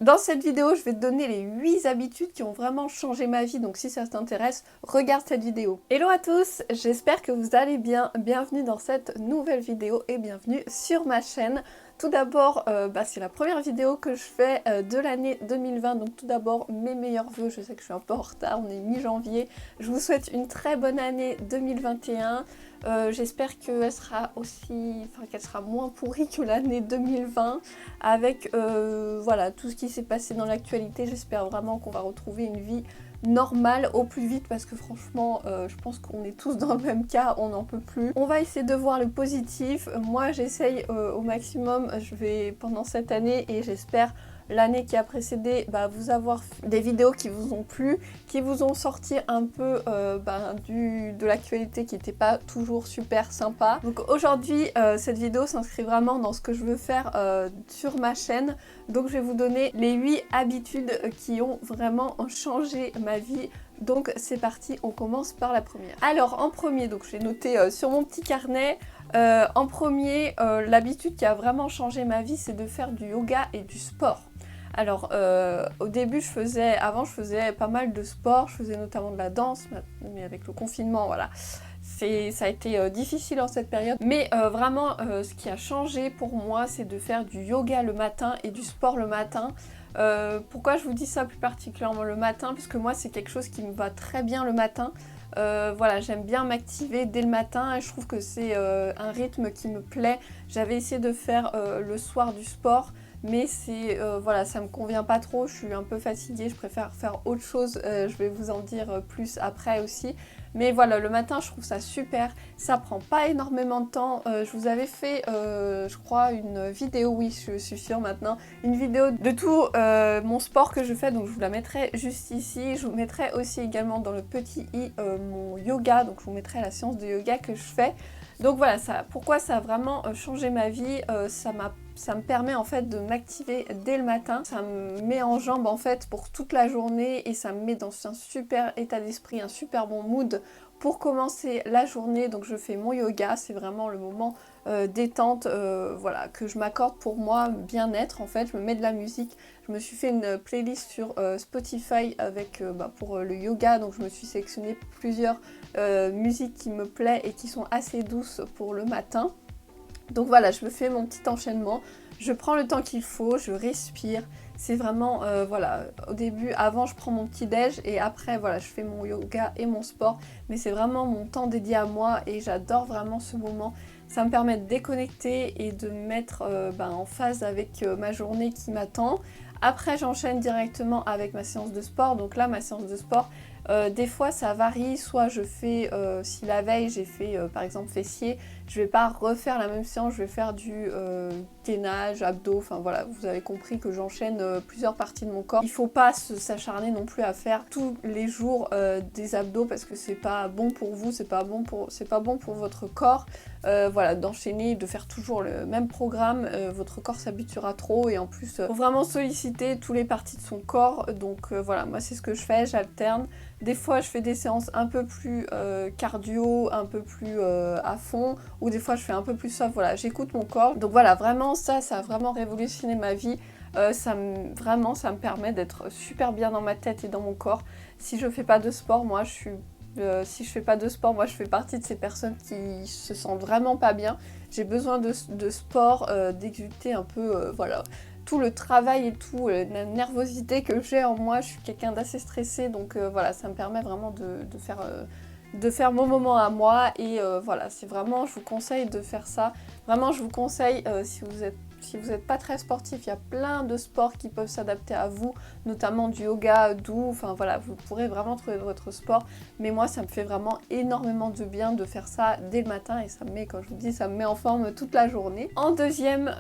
Dans cette vidéo, je vais te donner les 8 habitudes qui ont vraiment changé ma vie, donc si ça t'intéresse, regarde cette vidéo. Hello à tous, j'espère que vous allez bien, bienvenue dans cette nouvelle vidéo et bienvenue sur ma chaîne. Tout d'abord, c'est la première vidéo que je fais de l'année 2020, donc tout d'abord mes meilleurs vœux, je sais que je suis un peu en retard, on est mi-janvier. Je vous souhaite une très bonne année 2021. J'espère qu'elle sera qu'elle sera moins pourrie que l'année 2020 avec voilà, tout ce qui s'est passé dans l'actualité. J'espère vraiment qu'on va retrouver une vie normale au plus vite parce que franchement je pense qu'on est tous dans le même cas, on n'en peut plus. On va essayer de voir le positif. Moi j'essaye au maximum, je vais pendant cette année et j'espère l'année qui a précédé, vous avoir des vidéos qui vous ont plu, qui vous ont sorti un peu de l'actualité qui n'était pas toujours super sympa. Donc aujourd'hui, cette vidéo s'inscrit vraiment dans ce que je veux faire sur ma chaîne. Donc je vais vous donner les 8 habitudes qui ont vraiment changé ma vie. Donc c'est parti, on commence par la première. Alors en premier, donc j'ai noté sur mon petit carnet, en premier, l'habitude qui a vraiment changé ma vie, c'est de faire du yoga et du sport. Alors au début avant je faisais pas mal de sport, je faisais notamment de la danse, mais avec le confinement voilà, ça a été difficile en cette période. Mais vraiment ce qui a changé pour moi c'est de faire du yoga le matin et du sport le matin. Pourquoi je vous dis ça plus particulièrement le matin? Parce que moi c'est quelque chose qui me va très bien le matin. Voilà, j'aime bien m'activer dès le matin et je trouve que c'est un rythme qui me plaît. J'avais essayé de faire le soir du sport, mais voilà, ça me convient pas trop, je suis un peu fatiguée, je préfère faire autre chose, je vais vous en dire plus après aussi. Mais voilà, le matin je trouve ça super, ça prend pas énormément de temps. Je vous avais fait, je crois, une vidéo, oui je suis sûre maintenant, une vidéo de tout mon sport que je fais, donc je vous la mettrai juste ici. Je vous mettrai aussi également dans le petit i mon yoga, donc je vous mettrai la séance de yoga que je fais. Donc voilà, pourquoi ça a vraiment changé ma vie, ça me permet en fait de m'activer dès le matin, ça me met en jambes en fait pour toute la journée et ça me met dans un super état d'esprit, un super bon mood pour commencer la journée. Donc je fais mon yoga, c'est vraiment le moment détente voilà, que je m'accorde pour moi, bien-être en fait. Je me mets de la musique, je me suis fait une playlist sur Spotify avec, pour le yoga, donc je me suis sélectionné plusieurs musiques qui me plaisent et qui sont assez douces pour le matin. Donc voilà, je me fais mon petit enchaînement, je prends le temps qu'il faut, je respire. C'est vraiment, voilà, au début, avant je prends mon petit déj et après voilà, je fais mon yoga et mon sport. Mais c'est vraiment mon temps dédié à moi et j'adore vraiment ce moment. Ça me permet de déconnecter et de me mettre en phase avec ma journée qui m'attend. Après j'enchaîne directement avec ma séance de sport. Donc là ma séance de sport, des fois ça varie, soit je fais, si la veille j'ai fait par exemple fessier, je vais pas refaire la même séance, je vais faire du gainage, abdos, enfin voilà, vous avez compris que j'enchaîne plusieurs parties de mon corps. Il faut pas s'acharner non plus à faire tous les jours des abdos parce que c'est pas bon pour vous, c'est pas bon pour votre corps. Voilà, d'enchaîner, de faire toujours le même programme, votre corps s'habituera trop et en plus faut vraiment solliciter toutes les parties de son corps. Donc voilà, moi c'est ce que je fais, j'alterne. Des fois je fais des séances un peu plus cardio, un peu plus à fond, ou des fois je fais un peu plus soft, voilà, j'écoute mon corps. Donc voilà, vraiment ça a vraiment révolutionné ma vie. Ça me permet d'être super bien dans ma tête et dans mon corps. Si je fais pas de sport, moi si je fais pas de sport, moi je fais partie de ces personnes qui se sentent vraiment pas bien. J'ai besoin de sport, d'exulter un peu, voilà, tout le travail et tout, la nervosité que j'ai en moi. Je suis quelqu'un d'assez stressé, donc voilà, ça me permet vraiment de faire mon moment à moi. Et voilà, c'est vraiment, je vous conseille de faire ça. Vraiment, je vous conseille, si vous êtes pas très sportif, il y a plein de sports qui peuvent s'adapter à vous, notamment du yoga doux, enfin voilà, vous pourrez vraiment trouver votre sport. Mais moi, ça me fait vraiment énormément de bien de faire ça dès le matin et ça me met, comme je vous dis, ça me met en forme toute la journée. En deuxième,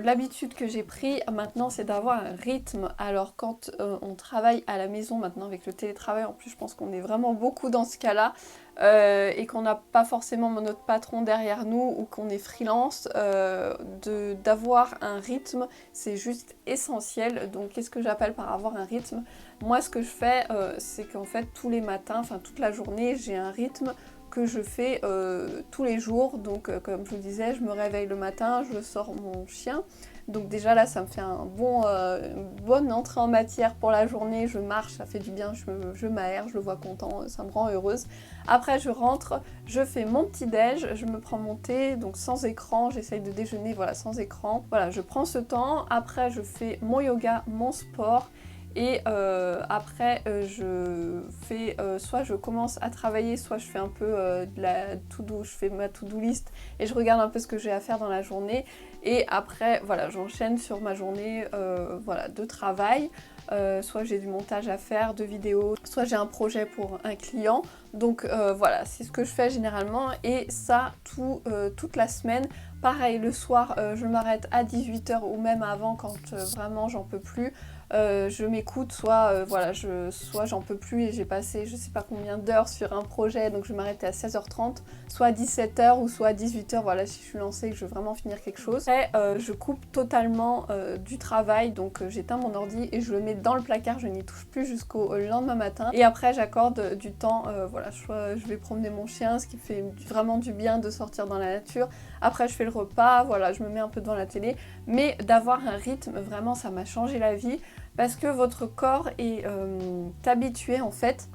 l'habitude que j'ai pris maintenant, c'est d'avoir un rythme. Alors quand on travaille à la maison maintenant avec le télétravail, en plus je pense qu'on est vraiment beaucoup dans ce cas-là, et qu'on n'a pas forcément notre patron derrière nous ou qu'on est freelance, d'avoir un rythme, c'est juste essentiel. Donc qu'est-ce que j'appelle par avoir un rythme? Moi ce que je fais, c'est qu'en fait tous les matins, enfin toute la journée, j'ai un rythme que je fais tous les jours. Donc comme je vous disais, je me réveille le matin, je sors mon chien Donc déjà là, ça me fait une bonne entrée en matière pour la journée. Je marche, ça fait du bien, je m'aère, je le vois content, ça me rend heureuse. Après, je rentre, je fais mon petit déj, je me prends mon thé, donc sans écran, j'essaye de déjeuner, voilà, sans écran. Voilà, je prends ce temps. Après, je fais mon yoga, mon sport. Et après, soit je commence à travailler, soit je fais un peu de la to-do, je fais ma to-do list et je regarde un peu ce que j'ai à faire dans la journée. Et après, voilà, j'enchaîne sur ma journée voilà, de travail. Soit j'ai du montage à faire, de vidéos, soit j'ai un projet pour un client. Donc voilà, c'est ce que je fais généralement et ça toute la semaine. Pareil, le soir, je m'arrête à 18 h ou même avant quand vraiment j'en peux plus. Je m'écoute, soit j'en peux plus et j'ai passé je sais pas combien d'heures sur un projet, donc je vais m'arrêter à 16h30, soit à 17 h ou soit à 18 h, voilà, si je suis lancée et que je veux vraiment finir quelque chose. Après, je coupe totalement du travail, donc j'éteins mon ordi et je le mets dans le placard, je n'y touche plus jusqu'au lendemain matin. Et après, j'accorde du temps, voilà, je vais promener mon chien, ce qui fait vraiment du bien de sortir dans la nature. Après, je fais le repas, voilà, je me mets un peu devant la télé, mais d'avoir un rythme, vraiment, ça m'a changé la vie. Parce que votre corps est habitué en fait,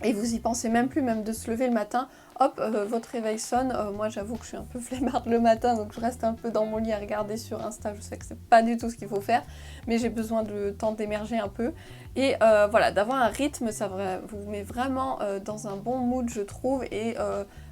et vous y pensez même plus, même de se lever le matin, hop, votre réveil sonne. Moi j'avoue que je suis un peu flemmarde le matin, donc je reste un peu dans mon lit à regarder sur Insta, je sais que c'est pas du tout ce qu'il faut faire, mais j'ai besoin de temps d'émerger un peu. Et voilà, d'avoir un rythme, ça vous met vraiment dans un bon mood je trouve, et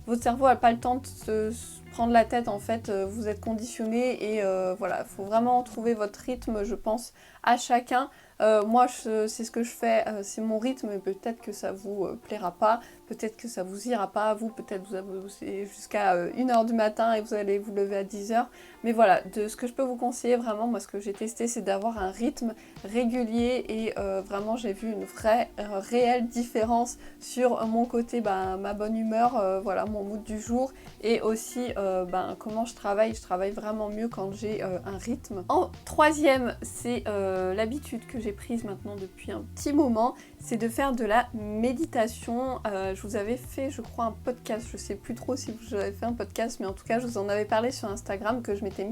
votre cerveau n'a pas le temps de se prendre la tête en fait, vous êtes conditionné et voilà, il faut vraiment trouver votre rythme je pense à chacun. Moi c'est ce que je fais, c'est mon rythme, mais peut-être que ça vous plaira pas, peut-être que ça vous ira pas à vous, peut-être vous avez jusqu'à 1h du matin et vous allez vous lever à 10h, mais voilà, de ce que je peux vous conseiller vraiment, moi ce que j'ai testé c'est d'avoir un rythme régulier et vraiment j'ai vu une vraie réelle différence sur mon côté, ma bonne humeur, voilà, mon mood du jour, et aussi comment je travaille vraiment mieux quand j'ai un rythme. En troisième, c'est l'habitude que j'ai prise maintenant depuis un petit moment, c'est de faire de la méditation. Je vous avais fait je crois un podcast, je sais plus trop si vous avez fait un podcast, mais en tout cas je vous en avais parlé sur Instagram, que je m'étais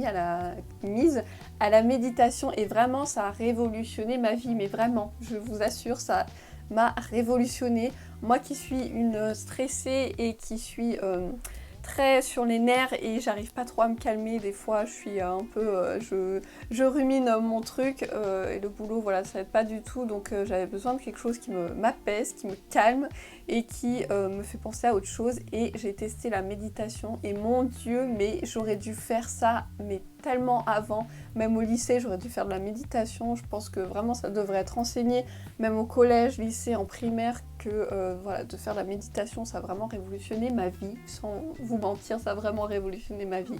mise à la méditation, et vraiment ça a révolutionné ma vie, mais vraiment, je vous assure, ça m'a révolutionné. Moi qui suis une stressée et qui suis très sur les nerfs et j'arrive pas trop à me calmer, des fois je suis un peu je rumine mon truc et le boulot, voilà, ça aide pas du tout, donc j'avais besoin de quelque chose qui m'apaise, qui me calme et qui me fait penser à autre chose, et j'ai testé la méditation et mon Dieu, mais j'aurais dû faire ça mais tellement avant, même au lycée j'aurais dû faire de la méditation. Je pense que vraiment ça devrait être enseigné même au collège, lycée, en primaire, que voilà, de faire de la méditation ça a vraiment révolutionné ma vie, sans vous mentir, ça a vraiment révolutionné ma vie.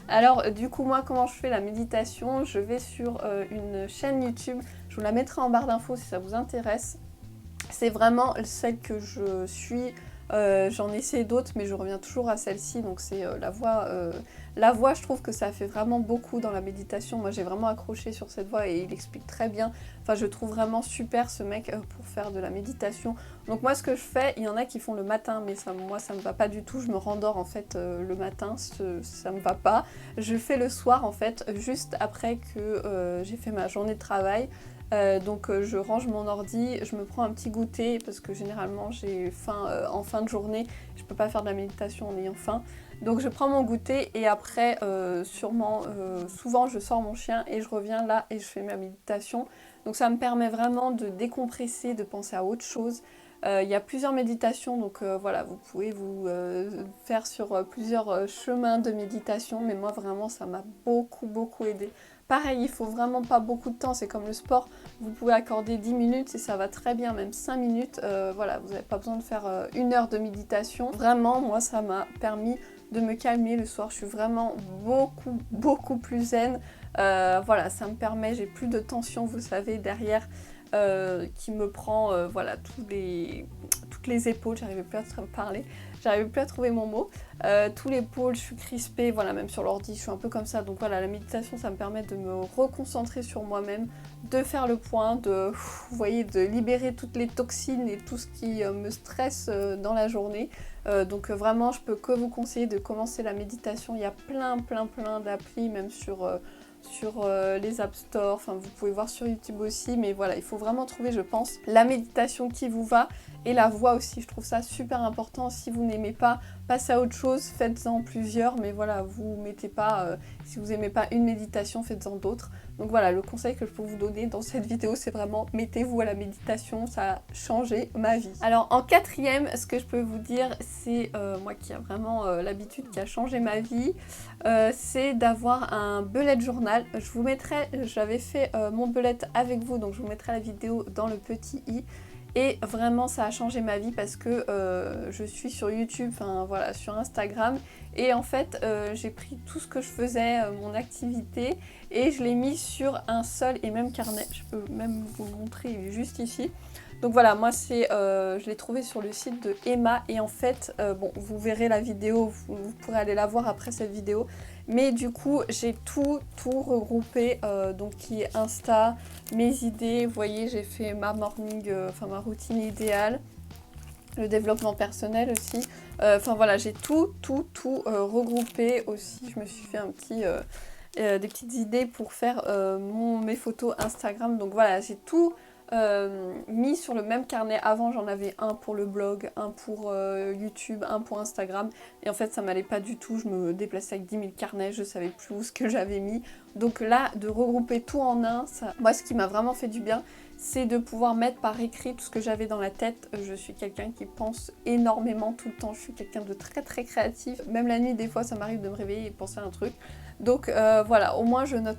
Alors du coup moi comment je fais la méditation, je vais sur une chaîne YouTube, je vous la mettrai en barre d'infos si ça vous intéresse. C'est vraiment celle que je suis, j'en essaie d'autres mais je reviens toujours à celle-ci, donc c'est la voix. La voix, je trouve que ça fait vraiment beaucoup dans la méditation. Moi j'ai vraiment accroché sur cette voix et il explique très bien. Enfin je trouve vraiment super ce mec pour faire de la méditation. Donc moi ce que je fais, il y en a qui font le matin, mais moi ça me va pas du tout. Je me rendors en fait le matin, ça me va pas. Je fais le soir en fait, juste après que j'ai fait ma journée de travail. Donc je range mon ordi, je me prends un petit goûter parce que généralement j'ai faim en fin de journée, je peux pas faire de la méditation en ayant faim. Donc je prends mon goûter et après souvent je sors mon chien et je reviens là et je fais ma méditation. Donc ça me permet vraiment de décompresser, de penser à autre chose. Il y a plusieurs méditations, donc voilà, vous pouvez vous faire sur plusieurs chemins de méditation, mais moi vraiment ça m'a beaucoup aidé. Pareil, il faut vraiment pas beaucoup de temps, c'est comme le sport, vous pouvez accorder 10 minutes et ça va très bien, même 5 minutes, voilà, vous n'avez pas besoin de faire 1 heure de méditation. Vraiment, moi ça m'a permis de me calmer le soir, je suis vraiment beaucoup plus zen. Voilà, ça me permet, j'ai plus de tension, vous savez, derrière, qui me prend voilà, toutes les épaules, j'arrivais plus à parler, j'arrivais plus à trouver mon mot, tous les pôles, je suis crispée, voilà, même sur l'ordi, je suis un peu comme ça, donc voilà, la méditation, ça me permet de me reconcentrer sur moi-même, de faire le point, vous voyez, de libérer toutes les toxines et tout ce qui me stresse dans la journée. Donc vraiment, je peux que vous conseiller de commencer la méditation, il y a plein d'applis, même sur sur les App Store, enfin vous pouvez voir sur YouTube aussi, mais voilà, il faut vraiment trouver, je pense, la méditation qui vous va et la voix aussi, je trouve ça super important. Si vous n'aimez pas, passez à autre chose, faites-en plusieurs, mais voilà, vous mettez pas, si vous n'aimez pas une méditation, faites-en d'autres. Donc voilà, le conseil que je peux vous donner dans cette vidéo, c'est vraiment mettez-vous à la méditation, ça a changé ma vie. Alors en quatrième, ce que je peux vous dire, c'est moi qui a vraiment l'habitude, qui a changé ma vie, c'est d'avoir un bullet journal. Je vous mettrai, j'avais fait mon bullet avec vous, donc je vous mettrai la vidéo dans le petit i. Et vraiment ça a changé ma vie parce que je suis sur YouTube, enfin voilà, sur Instagram, et en fait j'ai pris tout ce que je faisais, mon activité, et je l'ai mis sur un seul et même carnet. Je peux même vous le montrer, il est juste ici. Donc voilà, moi c'est, je l'ai trouvé sur le site de Emma, et en fait, bon, vous verrez la vidéo, vous pourrez aller la voir après cette vidéo, mais du coup j'ai tout regroupé, donc qui est Insta, mes idées, vous voyez j'ai fait ma morning, enfin ma routine idéale, le développement personnel aussi, enfin voilà, j'ai tout regroupé aussi. Je me suis fait un petit... des petites idées pour faire mes photos Instagram, donc voilà, j'ai tout mis sur le même carnet. Avant j'en avais un pour le blog, un pour YouTube, un pour Instagram, et en fait ça m'allait pas du tout, je me déplaçais avec 10 000 carnets, je savais plus où ce que j'avais mis. Donc là, de regrouper tout en un, ça... moi ce qui m'a vraiment fait du bien, c'est de pouvoir mettre par écrit tout ce que j'avais dans la tête. Je suis quelqu'un qui pense énormément tout le temps, je suis quelqu'un de très créatif, même la nuit des fois ça m'arrive de me réveiller et de penser à un truc. Donc voilà, au moins je note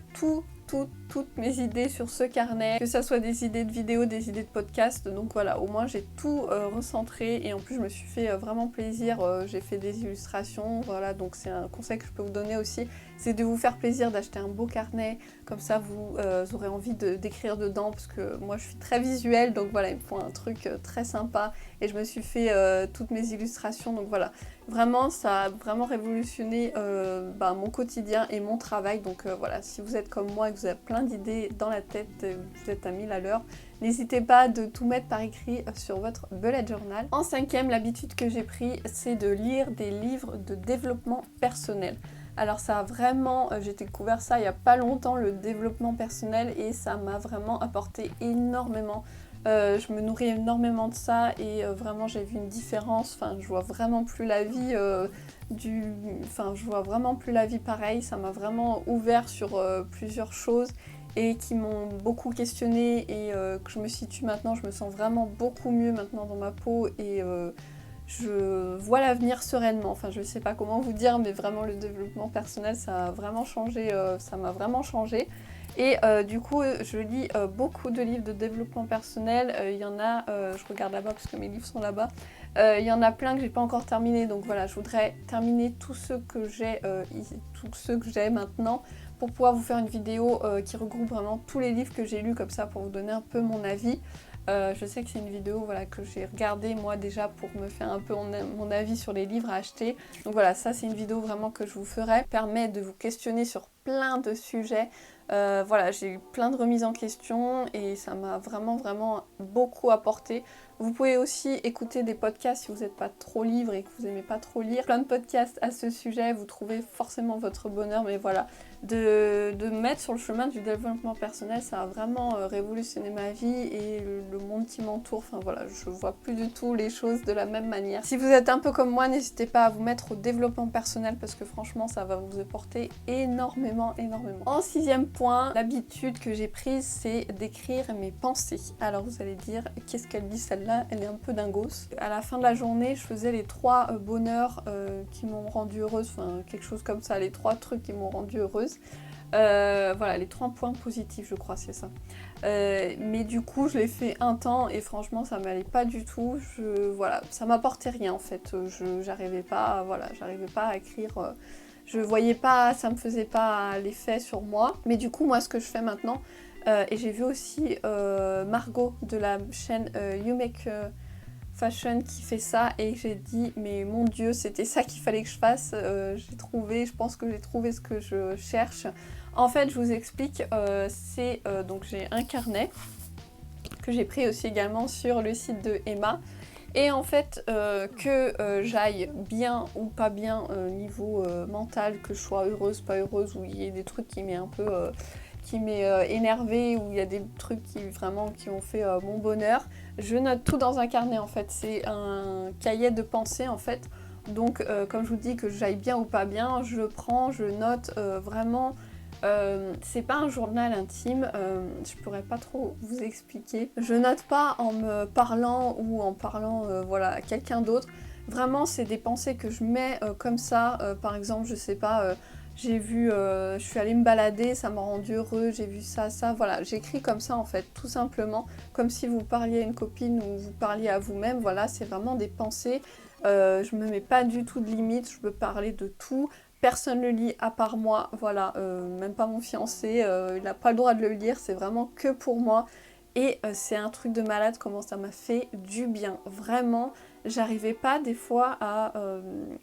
toutes mes idées sur ce carnet, que ça soit des idées de vidéos, des idées de podcast. Donc voilà, au moins j'ai tout recentré, et en plus je me suis fait vraiment plaisir, j'ai fait des illustrations, voilà, donc c'est un conseil que je peux vous donner aussi, c'est de vous faire plaisir, d'acheter un beau carnet, comme ça vous aurez envie d'écrire dedans, parce que moi je suis très visuelle, donc voilà, il me faut un truc très sympa, et je me suis fait toutes mes illustrations, donc voilà. Vraiment, ça a vraiment révolutionné mon quotidien et mon travail. Donc voilà, si vous êtes comme moi et que vous avez plein d'idées dans la tête, vous êtes à 1000 à l'heure, n'hésitez pas de tout mettre par écrit sur votre bullet journal. En cinquième, l'habitude que j'ai pris, c'est de lire des livres de développement personnel. Alors ça a vraiment, j'ai découvert ça il n'y a pas longtemps, le développement personnel, et ça m'a vraiment apporté énormément. Je me nourris énormément de ça, et vraiment j'ai vu une différence. Enfin, je vois vraiment plus la vie je vois vraiment plus la vie pareil. Ça m'a vraiment ouvert sur plusieurs choses, et qui m'ont beaucoup questionnée, et que je me situe maintenant. Je me sens vraiment beaucoup mieux maintenant dans ma peau, et je vois l'avenir sereinement. Enfin, je sais pas comment vous dire, mais vraiment le développement personnel, ça a vraiment changé, ça m'a vraiment changé. Et du coup, je lis beaucoup de livres de développement personnel. Il y en a, je regarde là-bas parce que mes livres sont là-bas. Il y en a plein que j'ai pas encore terminé. Donc voilà, je voudrais terminer tous ceux que j'ai maintenant, pour pouvoir vous faire une vidéo qui regroupe vraiment tous les livres que j'ai lus, comme ça, pour vous donner un peu mon avis. Je sais que c'est une vidéo, voilà, que j'ai regardée moi déjà pour me faire un peu mon avis sur les livres à acheter. Donc voilà, ça c'est une vidéo vraiment que je vous ferai. Permet de vous questionner sur plein de sujets. Voilà, j'ai eu plein de remises en question, et ça m'a vraiment beaucoup apporté. Vous pouvez aussi écouter des podcasts si vous n'êtes pas trop livre et que vous n'aimez pas trop lire. Plein de podcasts à ce sujet, vous trouvez forcément votre bonheur, mais voilà, de me mettre sur le chemin du développement personnel, ça a vraiment révolutionné ma vie et le monde qui m'entoure. Enfin voilà, je vois plus du tout les choses de la même manière. Si vous êtes un peu comme moi, n'hésitez pas à vous mettre au développement personnel, parce que franchement ça va vous apporter énormément. En sixième point, l'habitude que j'ai prise, c'est d'écrire mes pensées. Alors vous allez dire, qu'est-ce qu'elle dit celle-là? Elle est un peu dingos. À la fin de la journée, je faisais les 3 bonheurs qui m'ont rendue heureuse, enfin quelque chose comme ça, les 3 trucs qui m'ont rendue heureuse. Voilà, les 3 points positifs, je crois, c'est ça. Mais du coup, je l'ai fait un temps, et franchement, ça m'allait pas du tout. Voilà, ça m'apportait rien en fait. J'arrivais pas, voilà, à écrire. Je voyais pas, ça me faisait pas l'effet sur moi. Mais du coup, moi, ce que je fais maintenant, et j'ai vu aussi Margot de la chaîne You Make Fashion qui fait ça, et j'ai dit, mais mon Dieu, c'était ça qu'il fallait que je fasse. Je pense que j'ai trouvé ce que je cherche. En fait, je vous explique, donc j'ai un carnet que j'ai pris aussi également sur le site de Emma. Et en fait, que j'aille bien ou pas bien niveau mental, que je sois heureuse, pas heureuse, ou il y ait des trucs qui m'est un peu qui m'est énervée, ou il y a des trucs qui vraiment qui ont fait mon bonheur, je note tout dans un carnet en fait. C'est un cahier de pensée en fait. Donc comme je vous dis, que j'aille bien ou pas bien, je prends, je note vraiment. C'est pas un journal intime, je pourrais pas trop vous expliquer. Je note pas en me parlant ou en parlant voilà, à quelqu'un d'autre. Vraiment, c'est des pensées que je mets comme ça. Par exemple, je sais pas, j'ai vu, je suis allée me balader, ça m'a rendu heureux, j'ai vu ça, ça. Voilà, j'écris comme ça en fait, tout simplement. Comme si vous parliez à une copine ou vous parliez à vous-même. Voilà, c'est vraiment des pensées. Je me mets pas du tout de limite, je peux parler de tout. Personne ne le lit à part moi, voilà, même pas mon fiancé, il n'a pas le droit de le lire, c'est vraiment que pour moi. Et c'est un truc de malade comment ça m'a fait du bien, vraiment. J'arrivais pas des fois à...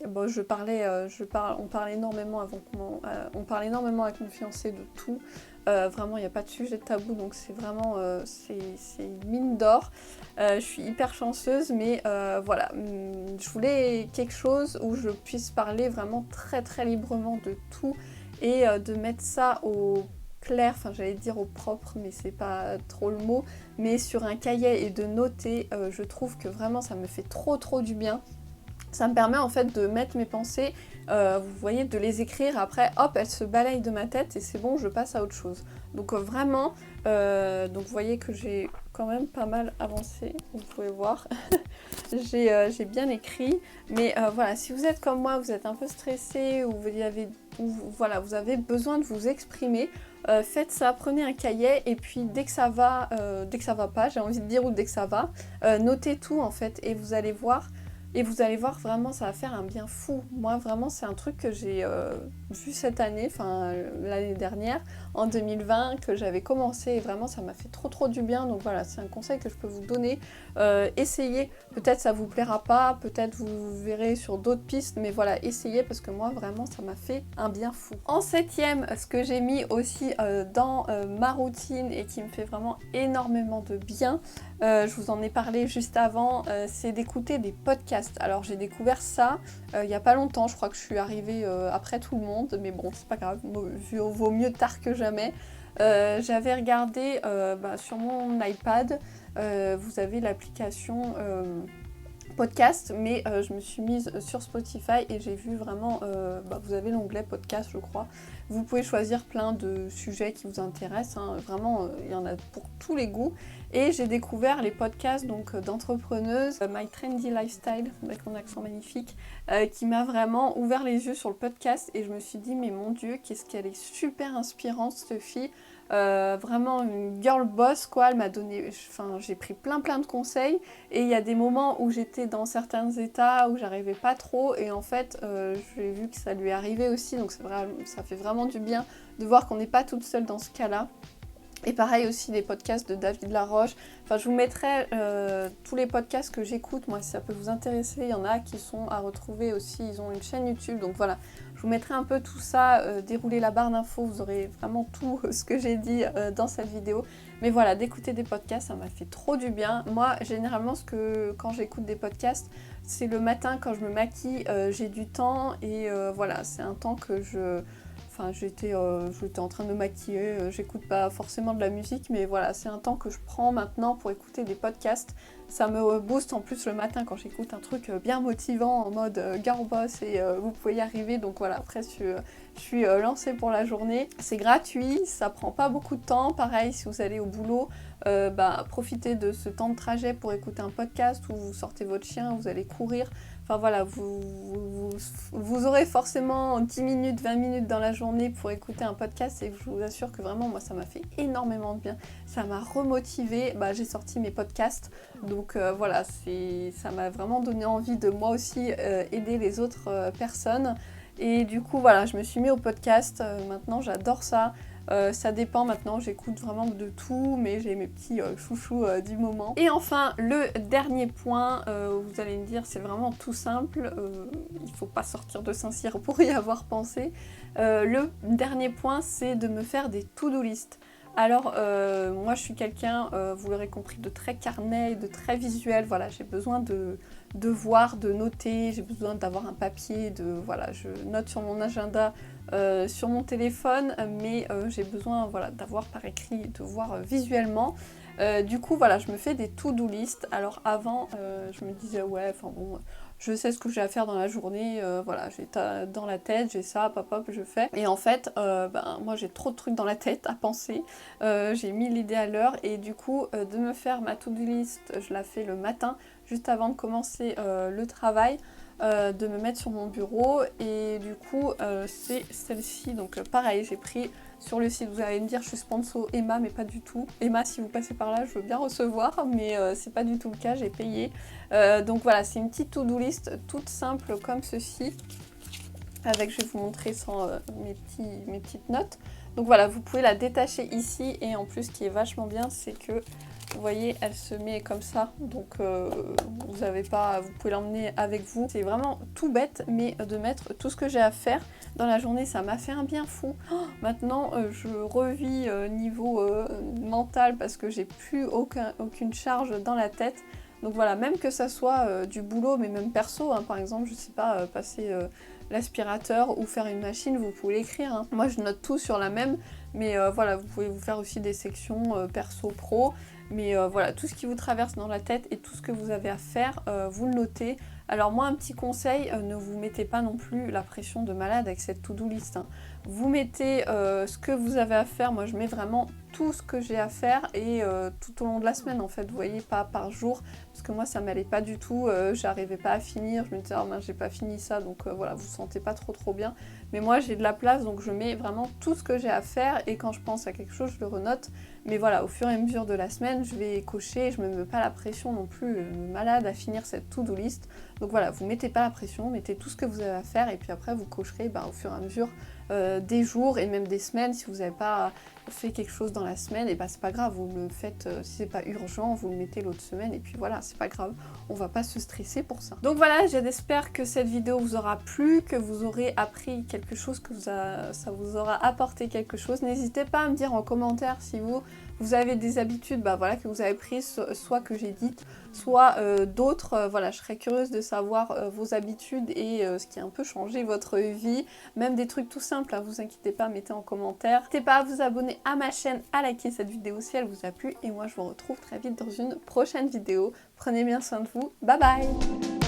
bon, on parlait énormément on parlait énormément avec mon fiancé de tout. Vraiment, il n'y a pas de sujet tabou, donc c'est vraiment c'est une mine d'or. Je suis hyper chanceuse, mais voilà, je voulais quelque chose où je puisse parler vraiment très très librement de tout et de mettre ça au clair, enfin j'allais dire au propre, mais c'est pas trop le mot, mais sur un cahier et de noter, je trouve que vraiment ça me fait trop du bien. Ça me permet en fait de mettre mes pensées, vous voyez, de les écrire, après hop, elles se balayent de ma tête et c'est bon, je passe à autre chose. Donc vraiment, donc vous voyez que j'ai quand même pas mal avancé, vous pouvez voir. J'ai bien écrit, mais voilà, si vous êtes comme moi, vous êtes un peu stressé ou voilà, vous avez besoin de vous exprimer, faites ça, prenez un cahier et puis dès que ça va pas, j'ai envie de dire, ou dès que ça va, notez tout en fait et vous allez voir. Et vous allez voir, vraiment, ça va faire un bien fou. Moi, vraiment, c'est un truc que j'ai vu cette année, enfin l'année dernière, en 2020, que j'avais commencé. Et vraiment, ça m'a fait trop du bien. Donc voilà, c'est un conseil que je peux vous donner. Essayez. Peut-être ça vous plaira pas, peut-être vous verrez sur d'autres pistes. Mais voilà, essayez parce que moi, vraiment, ça m'a fait un bien fou. En 7e, ce que j'ai mis aussi dans ma routine et qui me fait vraiment énormément de bien, je vous en ai parlé juste avant, c'est d'écouter des podcasts. Alors j'ai découvert ça il y a pas longtemps, je crois que je suis arrivée après tout le monde, mais bon c'est pas grave, vaut mieux tard que jamais. J'avais regardé sur mon iPad, vous avez l'application podcast, mais je me suis mise sur Spotify et j'ai vu vraiment, vous avez l'onglet podcast je crois, vous pouvez choisir plein de sujets qui vous intéressent, hein. Vraiment il y en a pour tous les goûts et j'ai découvert les podcasts donc d'entrepreneuses, My Trendy Lifestyle avec mon accent magnifique, qui m'a vraiment ouvert les yeux sur le podcast et je me suis dit mais mon dieu qu'est-ce qu'elle est super inspirante cette fille. Vraiment une girl boss quoi, elle m'a donné, j'ai pris plein de conseils et il y a des moments où j'étais dans certains états où j'arrivais pas trop et en fait j'ai vu que ça lui arrivait aussi, donc ça fait vraiment du bien de voir qu'on n'est pas toute seule dans ce cas-là. Et pareil aussi les podcasts de David Laroche. Enfin, je vous mettrai tous les podcasts que j'écoute, moi si ça peut vous intéresser. Il y en a qui sont à retrouver aussi, ils ont une chaîne YouTube. Donc voilà, je vous mettrai un peu tout ça, dérouler la barre d'infos, vous aurez vraiment tout ce que j'ai dit dans cette vidéo. Mais voilà, d'écouter des podcasts, ça m'a fait trop du bien. Moi, généralement, quand j'écoute des podcasts, c'est le matin quand je me maquille, j'ai du temps et voilà, c'est un temps que j'étais en train de me maquiller, j'écoute pas forcément de la musique, mais voilà, c'est un temps que je prends maintenant pour écouter des podcasts. Ça me booste en plus le matin quand j'écoute un truc bien motivant en mode girl boss et vous pouvez y arriver. Donc voilà, après je suis lancée pour la journée. C'est gratuit, ça prend pas beaucoup de temps. Pareil, si vous allez au boulot, profitez de ce temps de trajet pour écouter un podcast ou vous sortez votre chien, vous allez courir. Enfin voilà, vous aurez forcément 10 minutes, 20 minutes dans la journée pour écouter un podcast et je vous assure que vraiment, moi, ça m'a fait énormément de bien. Ça m'a remotivée. J'ai sorti mes podcasts. Donc voilà, ça m'a vraiment donné envie de moi aussi aider les autres personnes. Et du coup, voilà, je me suis mis au podcast. Maintenant, j'adore ça. Ça dépend maintenant, j'écoute vraiment de tout, mais j'ai mes petits chouchous du moment. Et enfin, le dernier point, vous allez me dire, c'est vraiment tout simple, il faut pas sortir de Saint-Cyr pour y avoir pensé. Le dernier point, c'est de me faire des to-do list. Alors moi je suis quelqu'un, vous l'aurez compris, de très carnet, de très visuel, voilà, j'ai besoin de voir, de noter, j'ai besoin d'avoir un papier, voilà, je note sur mon agenda, sur mon téléphone, mais j'ai besoin voilà, d'avoir par écrit, de voir visuellement. Du coup voilà, je me fais des to-do list. Alors avant je me disais ouais, enfin bon, je sais ce que j'ai à faire dans la journée, voilà, j'ai dans la tête, j'ai ça, hop hop, je fais. Et en fait, moi j'ai trop de trucs dans la tête à penser, j'ai mis l'idée à l'heure et du coup de me faire ma to-do list, je la fais le matin, juste avant de commencer le travail. De me mettre sur mon bureau et du coup c'est celle-ci, donc pareil j'ai pris sur le site, vous allez me dire je suis sponsor Emma mais pas du tout. Emma si vous passez par là je veux bien recevoir mais c'est pas du tout le cas, j'ai payé. Donc voilà, c'est une petite to-do list toute simple comme ceci avec, je vais vous montrer sans mes petites notes. Donc voilà, vous pouvez la détacher ici et en plus ce qui est vachement bien c'est que vous voyez, elle se met comme ça, donc vous avez pas, vous pouvez l'emmener avec vous. C'est vraiment tout bête, mais de mettre tout ce que j'ai à faire dans la journée, ça m'a fait un bien fou. Oh, maintenant, je revis niveau mental parce que j'ai plus aucune charge dans la tête. Donc voilà, même que ça soit du boulot, mais même perso, hein, par exemple, je sais pas, passer l'aspirateur ou faire une machine, vous pouvez l'écrire. Hein. Moi, je note tout sur la même, mais voilà, vous pouvez vous faire aussi des sections perso, pro. Mais voilà, tout ce qui vous traverse dans la tête et tout ce que vous avez à faire, vous le notez. Alors moi, un petit conseil, ne vous mettez pas non plus la pression de malade avec cette to-do list. Hein. Vous mettez ce que vous avez à faire. Moi, je mets vraiment tout ce que j'ai à faire et tout au long de la semaine, en fait. Vous voyez, pas par jour. Parce que moi, ça m'allait pas du tout. J'arrivais pas à finir. Je me disais, oh mince, j'ai pas fini ça. Donc voilà, vous vous sentez pas trop bien. Mais moi, j'ai de la place, donc je mets vraiment tout ce que j'ai à faire. Et quand je pense à quelque chose, je le renote. Mais voilà, au fur et à mesure de la semaine, je vais cocher, je ne me mets pas la pression non plus malade à finir cette to-do list. Donc voilà, vous mettez pas la pression, mettez tout ce que vous avez à faire et puis après vous cocherez au fur et à mesure des jours et même des semaines. Si vous n'avez pas fait quelque chose dans la semaine, et c'est pas grave, vous le faites, si c'est pas urgent, vous le mettez l'autre semaine et puis voilà, c'est pas grave, on va pas se stresser pour ça. Donc voilà, j'espère que cette vidéo vous aura plu, que vous aurez appris quelque chose, que ça vous aura apporté quelque chose. N'hésitez pas à me dire en commentaire si vous avez des habitudes voilà, que vous avez prises, soit que j'ai dites, soit d'autres. Voilà, je serais curieuse de savoir vos habitudes et ce qui a un peu changé votre vie. Même des trucs tout simples, hein, vous inquiétez pas, mettez en commentaire. N'hésitez pas à vous abonner à ma chaîne, à liker cette vidéo si elle vous a plu. Et moi, je vous retrouve très vite dans une prochaine vidéo. Prenez bien soin de vous. Bye bye!